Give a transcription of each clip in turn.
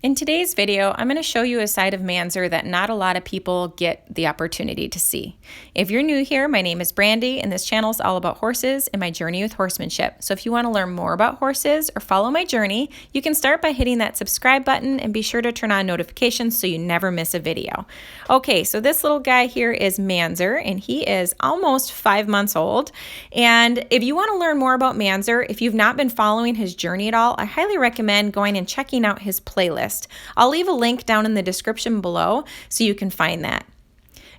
In today's video, I'm going to show you a side of Manzer that not a lot of people get the opportunity to see. If you're new here, my name is Brandy, and this channel is all about horses and my journey with horsemanship. So if you want to learn more about horses or follow my journey, you can start by hitting that subscribe button and be sure to turn on notifications so you never miss a video. Okay, so this little guy here is Manzer, and he is almost 5 months old. And if you want to learn more about Manzer, if you've not been following his journey at all, I highly recommend going and checking out his playlist. I'll leave a link down in the description below so you can find that.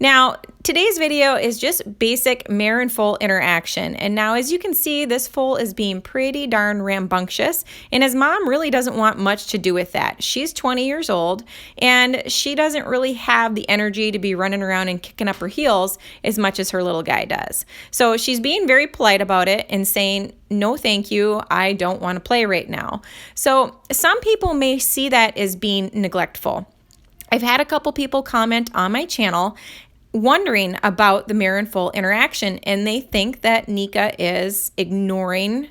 Now, today's video is just basic mare and foal interaction. And now, as you can see, this foal is being pretty darn rambunctious, and his mom really doesn't want much to do with that. She's 20 years old, and she doesn't really have the energy to be running around and kicking up her heels as much as her little guy does. So she's being very polite about it and saying, "No, thank you. I don't want to play right now." So some people may see that as being neglectful. I've had a couple people comment on my channel wondering about the mare and foal interaction, and they think that Nika is ignoring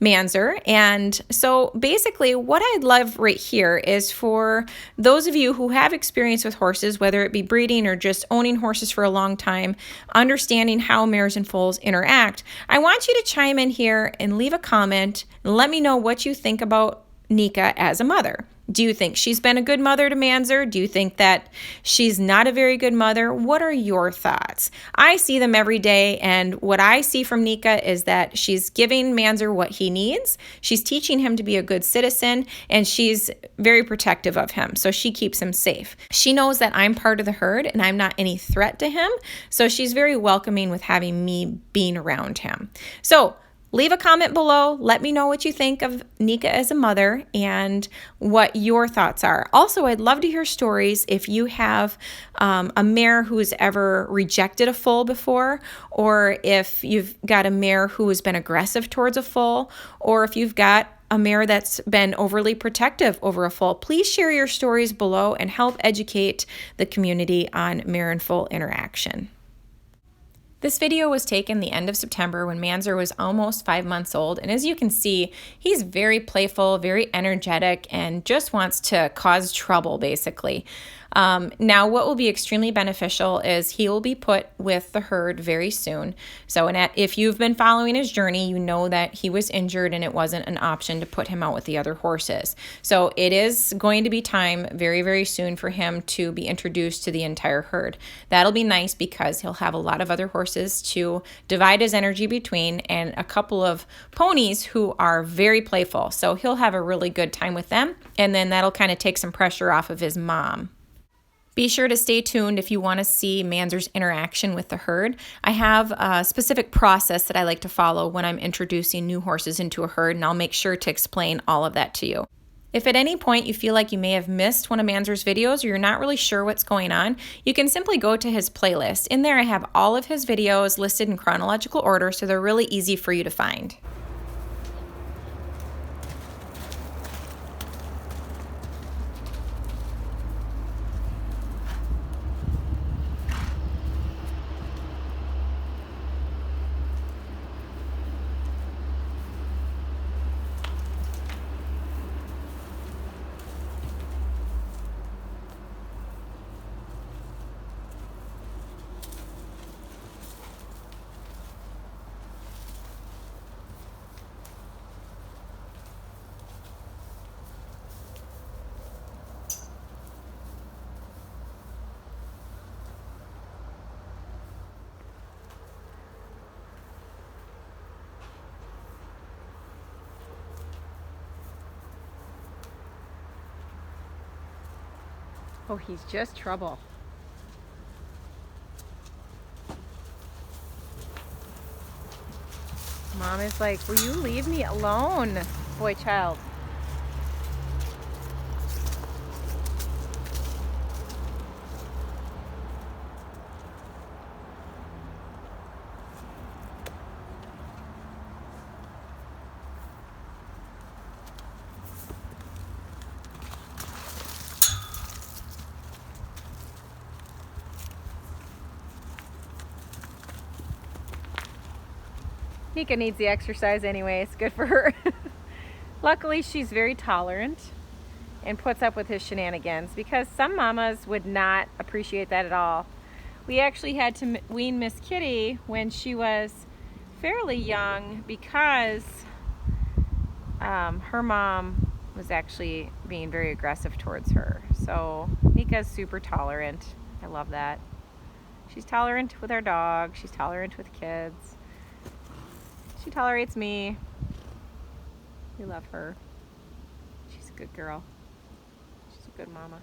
Manzer. And so basically what I'd love right here is for those of you who have experience with horses, whether it be breeding or just owning horses for a long time, understanding how mares and foals interact, I want you to chime in here and leave a comment and let me know what you think about Nika as a mother. Do you think she's been a good mother to Manzer? Do you think that she's not a very good mother? What are your thoughts? I see them every day, and what I see from Nika is that she's giving Manzer what he needs. She's teaching him to be a good citizen, and she's very protective of him, so she keeps him safe. She knows that I'm part of the herd and I'm not any threat to him, so she's very welcoming with having me being around him. So leave a comment below. Let me know what you think of Nika as a mother and what your thoughts are. Also, I'd love to hear stories if you have a mare who's ever rejected a foal before, or if you've got a mare who has been aggressive towards a foal, or if you've got a mare that's been overly protective over a foal. Please share your stories below and help educate the community on mare and foal interaction. This video was taken the end of September when Manzer was almost 5 months old, and as you can see, he's very playful, very energetic, and just wants to cause trouble, basically. Now, what will be extremely beneficial is he will be put with the herd very soon. So if you've been following his journey, you know that he was injured and it wasn't an option to put him out with the other horses. So it is going to be time very, very soon for him to be introduced to the entire herd. That'll be nice because he'll have a lot of other horses to divide his energy between, and a couple of ponies who are very playful. So he'll have a really good time with them, and then that'll kind of take some pressure off of his mom. Be sure to stay tuned if you want to see Manzer's interaction with the herd. I have a specific process that I like to follow when I'm introducing new horses into a herd, and I'll make sure to explain all of that to you. If at any point you feel like you may have missed one of Manzer's videos or you're not really sure what's going on, you can simply go to his playlist. In there I have all of his videos listed in chronological order, so they're really easy for you to find. Oh, he's just trouble. Mom is like, "Will you leave me alone, boy child?" Nika needs the exercise anyways. Good for her. Luckily, she's very tolerant, and puts up with his shenanigans, because some mamas would not appreciate that at all. We actually had to wean Miss Kitty when she was fairly young because her mom was actually being very aggressive towards her. So Nika's super tolerant. I love that. She's tolerant with our dog. She's tolerant with kids. She tolerates me. We love her. She's a good girl. She's a good mama.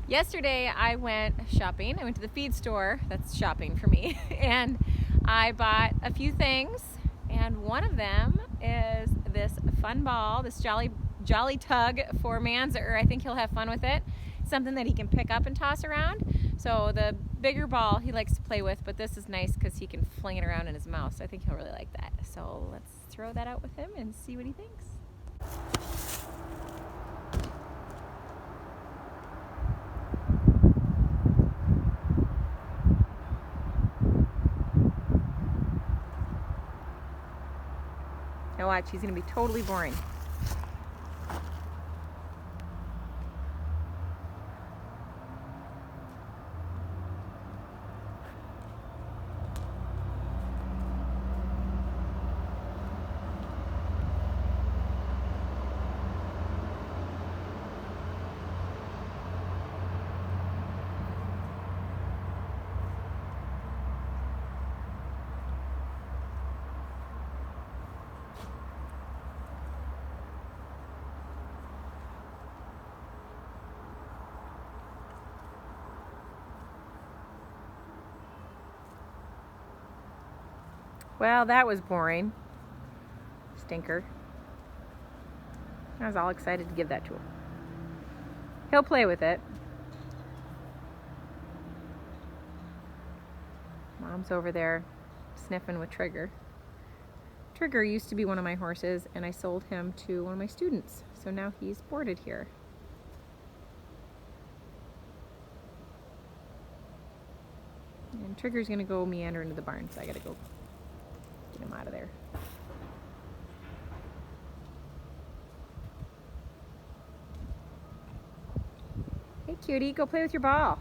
Yesterday I went shopping. I went to the feed store. That's shopping for me. And I bought a few things. And one of them is this fun ball, this Jolly Tug for Manzer. I think he'll have fun with it. Something that he can pick up and toss around. So the bigger ball he likes to play with, but this is nice because he can fling it around in his mouth. So I think he'll really like that. So let's throw that out with him and see what he thinks. Now watch, he's going to be totally boring. Well, that was boring. Stinker. I was all excited to give that to him. He'll play with it. Mom's over there sniffing with Trigger. Trigger used to be one of my horses, and I sold him to one of my students. So now he's boarded here. And Trigger's gonna go meander into the barn, so I gotta go get him out of there. Hey cutie, go play with your ball.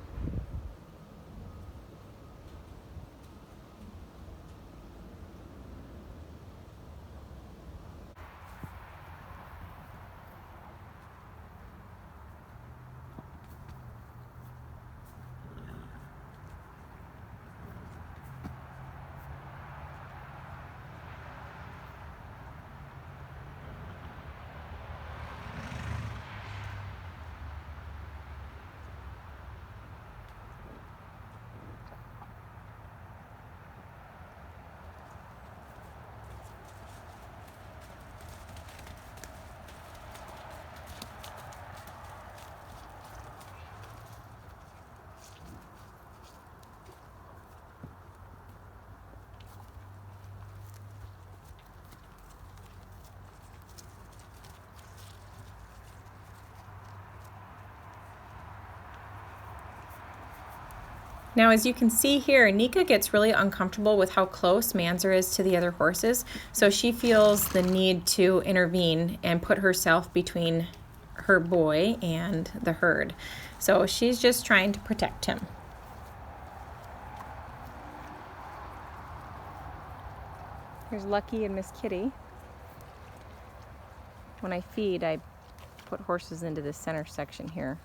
Now, as you can see here, Nika gets really uncomfortable with how close Manzer is to the other horses, so she feels the need to intervene and put herself between her boy and the herd. So she's just trying to protect him. Here's Lucky and Miss Kitty. When I feed, I put horses into the center section here.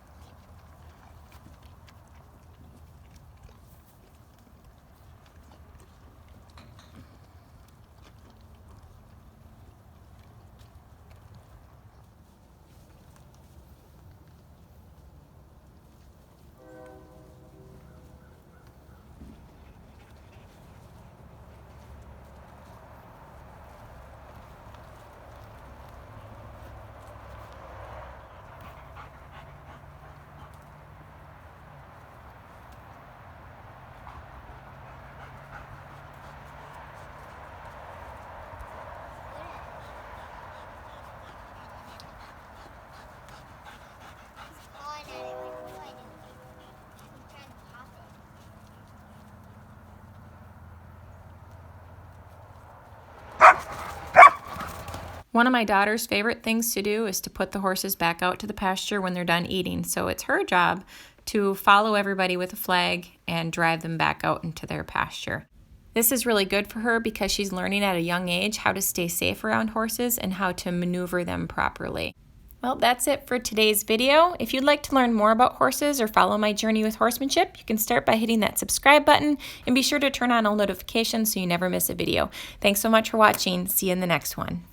One of my daughter's favorite things to do is to put the horses back out to the pasture when they're done eating. So it's her job to follow everybody with a flag and drive them back out into their pasture. This is really good for her because she's learning at a young age how to stay safe around horses and how to maneuver them properly. Well, that's it for today's video. If you'd like to learn more about horses or follow my journey with horsemanship, you can start by hitting that subscribe button and be sure to turn on all notifications so you never miss a video. Thanks so much for watching. See you in the next one.